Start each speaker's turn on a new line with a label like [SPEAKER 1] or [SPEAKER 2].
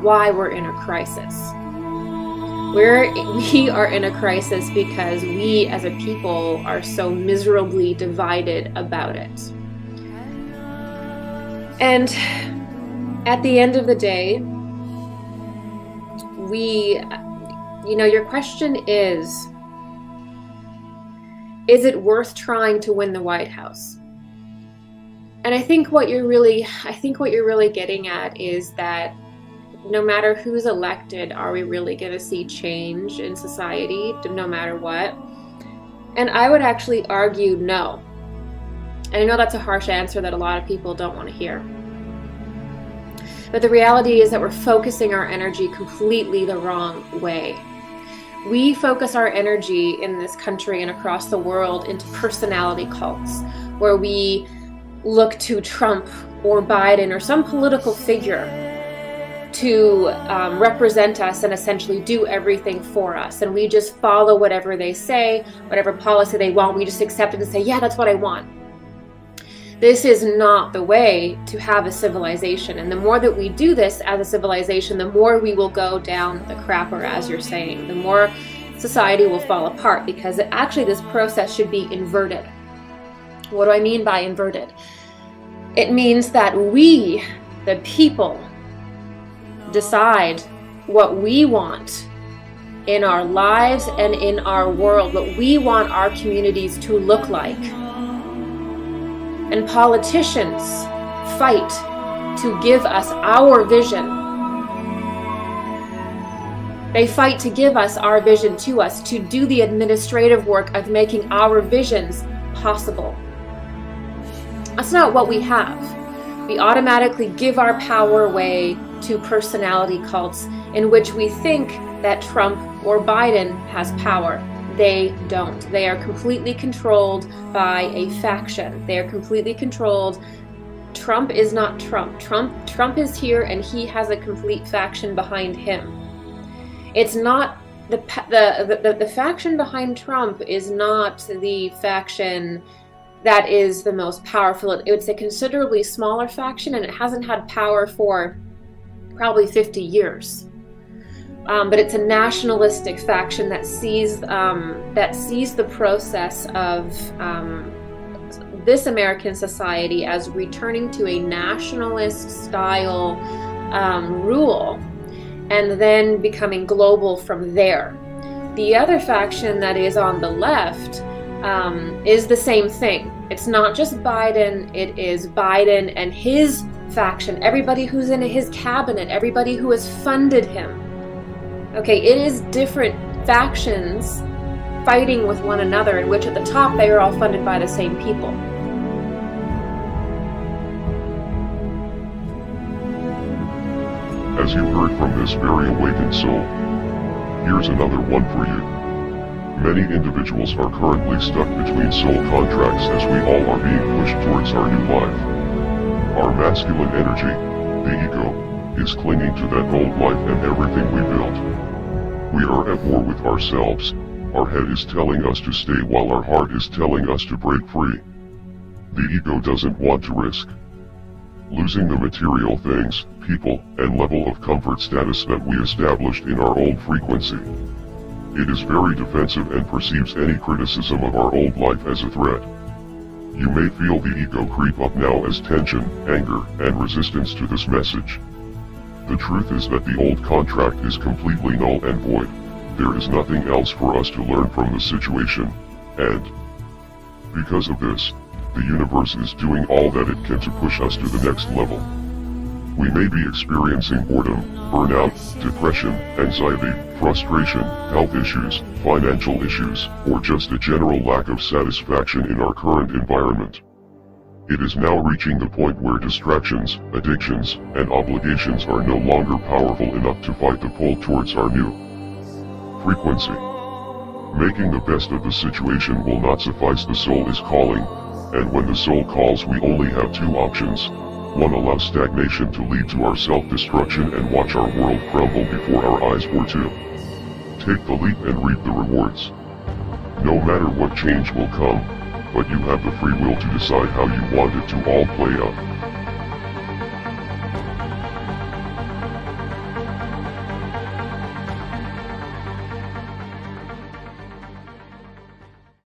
[SPEAKER 1] why we're in a crisis. We are in a crisis because we as a people are so miserably divided about it. And at the end of the day, your question is it worth trying to win the White House? And I think what you're really getting at is that no matter who's elected, are we really going to see change in society, no matter what? And I would actually argue no. And I know that's a harsh answer that a lot of people don't want to hear. But the reality is that we're focusing our energy completely the wrong way. We focus our energy in this country and across the world into personality cults, where we look to Trump or Biden or some political figure to represent us and essentially do everything for us. And we just follow whatever they say, whatever policy they want. We just accept it and say, yeah, that's what I want. This is not the way to have a civilization. And the more that we do this as a civilization, the more we will go down the crapper, as you're saying. The more society will fall apart, because actually this process should be inverted. What do I mean by inverted? It means that we, the people, decide what we want in our lives and in our world, what we want our communities to look like. And politicians fight to give us our vision. They fight to give us our vision to us, to do the administrative work of making our visions possible. That's not what we have. We automatically give our power away to personality cults in which we think that Trump or Biden has power. They don't. They are completely controlled by a faction. They are completely controlled. Trump is not Trump. Trump is here, and he has a complete faction behind him. It's not the faction behind Trump is not the faction that is the most powerful. It's a considerably smaller faction, and it hasn't had power for probably 50 years. But it's a nationalistic faction that sees the process of this American society as returning to a nationalist style rule, and then becoming global from there. The other faction that is on the left is the same thing. It's not just Biden, it is Biden and his faction, everybody who's in his cabinet, everybody who has funded him. Okay, it is different factions fighting with one another, in which at the top they are all funded by the same people.
[SPEAKER 2] As you heard from this very awakened soul, here's another one for you. Many individuals are currently stuck between soul contracts as we all are being pushed towards our new life. Our masculine energy, the ego, is clinging to that old life and everything we built. We are at war with ourselves. Our head is telling us to stay while our heart is telling us to break free. The ego doesn't want to risk losing the material things, people, and level of comfort status that we established in our old frequency. It is very defensive and perceives any criticism of our old life as a threat. You may feel the ego creep up now as tension, anger, and resistance to this message. The truth is that the old contract is completely null and void. There is nothing else for us to learn from the situation, and because of this, the universe is doing all that it can to push us to the next level. We may be experiencing boredom, burnout, depression, anxiety, frustration, health issues, financial issues, or just a general lack of satisfaction in our current environment. It is now reaching the point where distractions, addictions, and obligations are no longer powerful enough to fight the pull towards our new frequency. Making the best of the situation will not suffice. The soul is calling, and when the soul calls, we only have two options. One, allow stagnation to lead to our self-destruction and watch our world crumble before our eyes, or two, take the leap and reap the rewards. No matter what, change will come, but you have the free will to decide how you want it to all play out.